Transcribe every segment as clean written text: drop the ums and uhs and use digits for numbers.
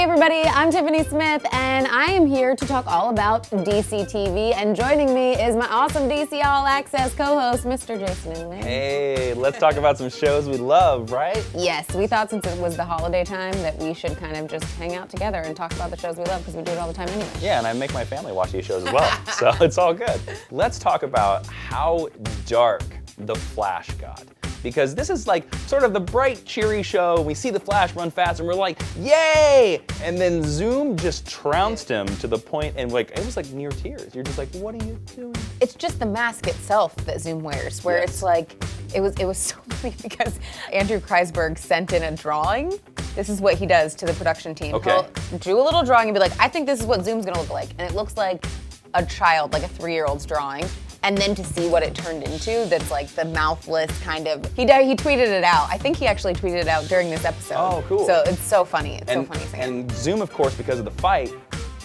Hey everybody, I'm Tiffany Smith, and I am here to talk all about DC TV, and joining me is my awesome DC All Access co-host, Mr. Jason Inman. Hey, let's talk about some shows we love, right? Yes, we thought since it was the holiday time that we should kind of just hang out together and talk about the shows we love, because we do it all the time anyway. Yeah, and I make my family watch these shows as well, so it's all good. Let's talk about how dark The Flash got. Because this is like sort of the bright, cheery show. We see the Flash run fast and we're like, yay! And then Zoom just trounced him to the point, and like, it was like near tears. You're just like, what are you doing? It's just the mask itself that Zoom wears, where it's like, it was so funny because Andrew Kreisberg sent in a drawing. This is what he does to the production team. Okay. He'll do a little drawing and be like, I think this is what Zoom's gonna look like. And it looks like a child, like a 3-year-old's drawing. And then to see what it turned into, that's like the mouthless kind of, he tweeted it out. I think he actually tweeted it out during this episode. Oh, cool. So it's so funny, it's so funny seeing it. And Zoom, of course, because of the fight,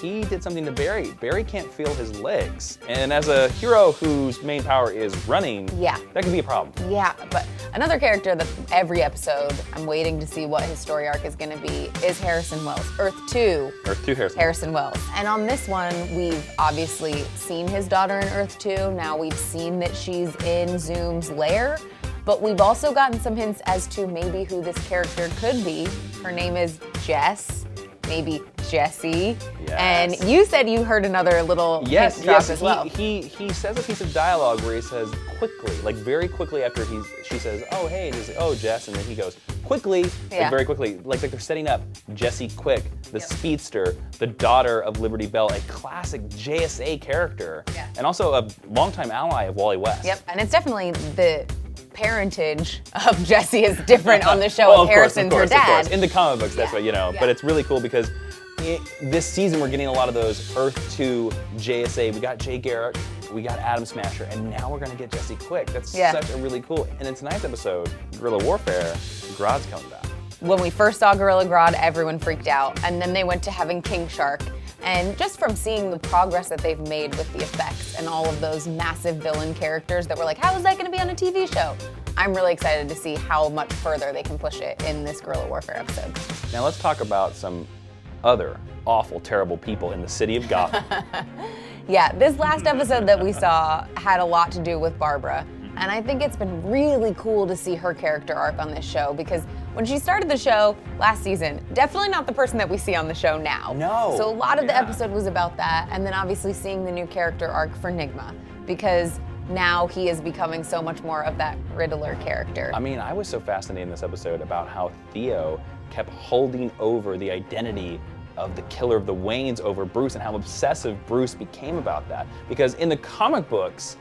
he did something to Barry. Barry can't feel his legs. And as a hero whose main power is running, Yeah. that can be a problem. Yeah, but another character that every episode, I'm waiting to see what his story arc is gonna be, is Harrison Wells. Earth 2. Earth 2 Harrison Wells. And on this one, we've obviously seen his daughter in Earth 2. Now we've seen that she's in Zoom's lair, but we've also gotten some hints as to maybe who this character could be. Her name is Jess, maybe Jessie. Yes. And you said you heard another little hint drop as well. He says a piece of dialogue where he says quickly, like very quickly after she says, oh hey, and he's like, oh Jess, and then he goes, quickly, like very quickly, like they're setting up Jessie Quick, the speedster, the daughter of Liberty Bell, a classic JSA character, and also a longtime ally of Wally West. Yep, and it's definitely the parentage of Jessie is different on the show. Well, of Harrison's her dad. Of course. In the comic books, that's what, you know, but it's really cool because this season we're getting a lot of those Earth 2 JSA. We got Jay Garrick, we got Atom Smasher, and now we're gonna get Jessie Quick. That's such a really cool. And in tonight's episode, Guerrilla Warfare, Grodd's coming back. When we first saw Gorilla Grodd, everyone freaked out, and then they went to having King Shark. And just from seeing the progress that they've made with the effects and all of those massive villain characters that were like, how is that gonna be on a TV show? I'm really excited to see how much further they can push it in this Guerrilla Warfare episode. Now let's talk about some other awful, terrible people in the city of Gotham. Yeah, this last episode that we saw had a lot to do with Barbara. And I think it's been really cool to see her character arc on this show, because when she started the show last season, definitely not the person that we see on the show now. No. So a lot of the episode was about that, and then obviously seeing the new character arc for Nygma, because now he is becoming so much more of that Riddler character. I mean, I was so fascinated in this episode about how Theo kept holding over the identity of the killer of the Waynes over Bruce, and how obsessive Bruce became about that. Because in the comic books,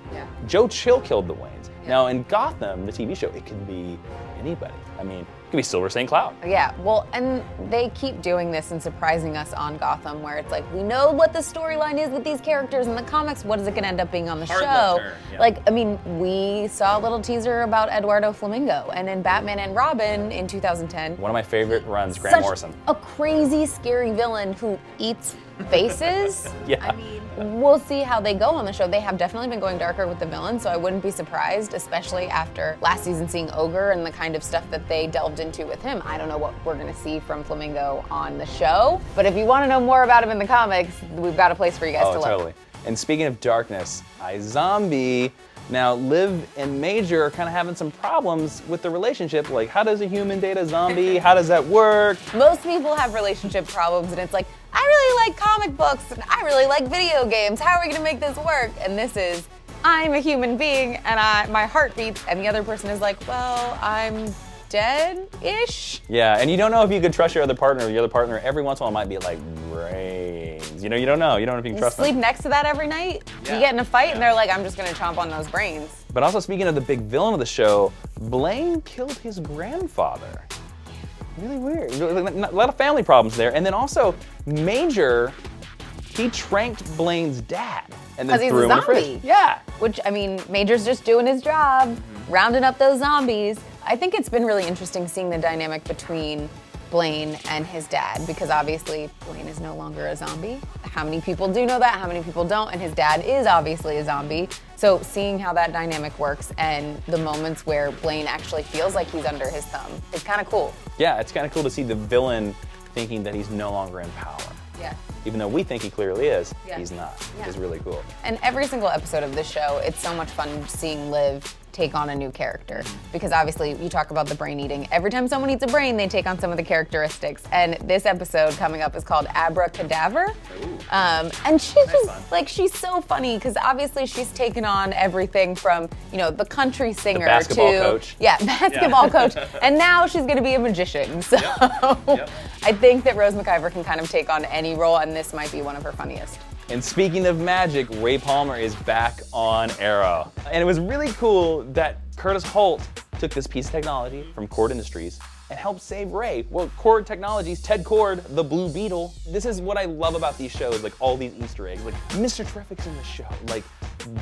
Joe Chill killed the Waynes. Now in Gotham, the TV show, it could be anybody. I mean, it could be Silver St. Cloud. Yeah, well, and they keep doing this and surprising us on Gotham, where it's like, we know what the storyline is with these characters in the comics, what is it gonna end up being on the show? Like, I mean, we saw a little teaser about Eduardo Flamingo, and in Batman and Robin in 2010. One of my favorite runs, Grant Morrison. A crazy, scary villain who eats faces. Yeah. I mean, we'll see how they go on the show. They have definitely been going darker with the villain, so I wouldn't be surprised, especially after last season seeing Ogre and the kind of stuff that they delved into with him. I don't know what we're gonna see from Flamingo on the show, but if you wanna know more about him in the comics, we've got a place for you guys to look. Totally. And speaking of darkness, iZombie. Now, Liv and Major are kind of having some problems with the relationship. Like, how does a human date a zombie? How does that work? Most people have relationship problems, and it's like, I really like comic books, and I really like video games. How are we gonna make this work? And this is, I'm a human being, and my heart beats, and the other person is like, well, I'm dead-ish. Yeah, and you don't know if you could trust your other partner. Your other partner every once in a while might be like, brains. You know, you don't know. You don't know if you can trust them. Sleep next to that every night? You get in a fight, and they're like, I'm just gonna chomp on those brains. But also, speaking of the big villain of the show, Blaine killed his grandfather. Really weird. A lot of family problems there. And then also, Major, he tranked Blaine's dad and then threw him in the fridge. Yeah. Which, I mean, Major's just doing his job, rounding up those zombies. I think it's been really interesting seeing the dynamic between Blaine and his dad, because obviously Blaine is no longer a zombie. How many people do know that? How many people don't? And his dad is obviously a zombie. So seeing how that dynamic works and the moments where Blaine actually feels like he's under his thumb is kind of cool. Yeah, it's kind of cool to see the villain thinking that he's no longer in power. Yeah. Even though we think he clearly is, Yeah. he's not. Yeah. It's really cool. And every single episode of this show, it's so much fun seeing Liv take on a new character. Because obviously, you talk about the brain eating. Every time someone eats a brain, they take on some of the characteristics. And this episode coming up is called Abracadaver. And she's just, like, she's so funny because obviously she's taken on everything from, you know, the country singer The basketball to coach. Yeah, basketball coach. And now she's gonna be a magician. So I think that Rose McIver can kind of take on any role, and this might be one of her funniest. And speaking of magic, Ray Palmer is back on Arrow. And it was really cool that Curtis Holt took this piece of technology from Cord Industries and helped save Ray. Well, Cord Technologies, Ted Cord, the Blue Beetle. This is what I love about these shows, like all these Easter eggs. Like Mr. Terrific's in the show. Like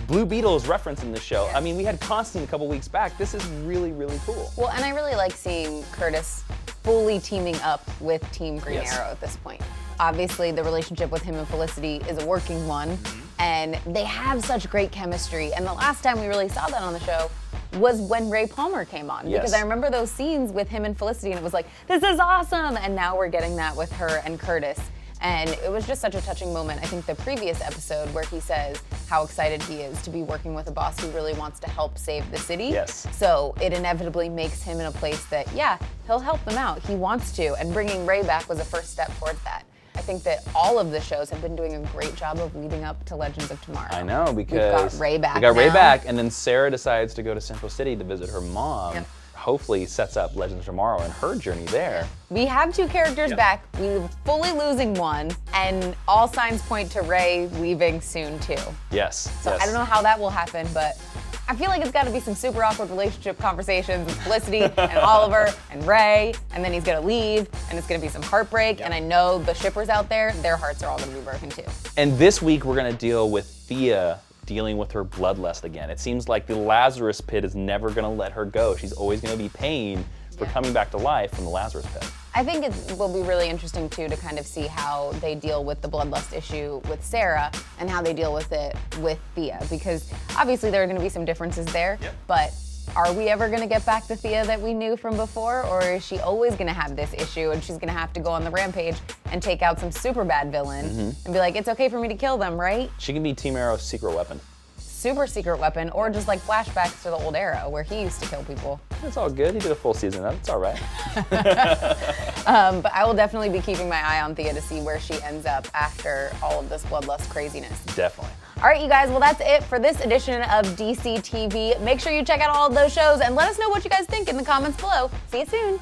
Blue Beetle is referenced in the show. I mean, we had Constantine a couple weeks back. This is really, really cool. Well, and I really like seeing Curtis fully teaming up with Team Green Arrow at this point. Obviously, the relationship with him and Felicity is a working one, and they have such great chemistry. And the last time we really saw that on the show was when Ray Palmer came on. Yes. Because I remember those scenes with him and Felicity, and it was like, this is awesome! And now we're getting that with her and Curtis. And it was just such a touching moment. I think the previous episode where he says how excited he is to be working with a boss who really wants to help save the city. Yes. So it inevitably makes him in a place that, yeah, he'll help them out. He wants to, and bringing Ray back was a first step towards that. I think that all of the shows have been doing a great job of leading up to Legends of Tomorrow. I know, because we've got Ray back we got Ray now. back, and then Sarah decides to go to Central City to visit her mom. Yep. Hopefully sets up Legends of Tomorrow and her journey there. We have two characters back. We're fully losing one, and all signs point to Ray leaving soon too. Yes. So yes. I don't know how that will happen, but I feel like it's got to be some super awkward relationship conversations with Felicity and Oliver and Ray, and then he's gonna leave, and it's gonna be some heartbreak, and I know the shippers out there, their hearts are all gonna be broken too. And this week we're gonna deal with Thea dealing with her bloodlust again. It seems like the Lazarus pit is never gonna let her go. She's always gonna be paying for coming back to life from the Lazarus pit. I think it will be really interesting too to kind of see how they deal with the bloodlust issue with Sarah and how they deal with it with Thea, because obviously there are going to be some differences there, but are we ever going to get back the Thea that we knew from before, or is she always going to have this issue and she's going to have to go on the rampage and take out some super bad villain and be like, it's okay for me to kill them, right? She can be Team Arrow's secret weapon. Super secret weapon, or just like flashbacks to the old Arrow where he used to kill people. It's all good. He did a full season of it. It's all right. But I will definitely be keeping my eye on Thea to see where she ends up after all of this bloodlust craziness. Definitely. All right, you guys, well, that's it for this edition of DC TV. Make sure you check out all of those shows and let us know what you guys think in the comments below. See you soon.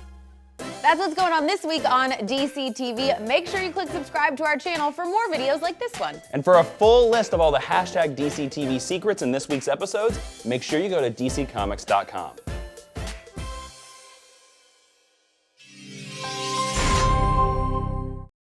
That's what's going on this week on DC TV. Make sure you click subscribe to our channel for more videos like this one. And for a full list of all the #DCTV secrets in this week's episodes, make sure you go to DCComics.com.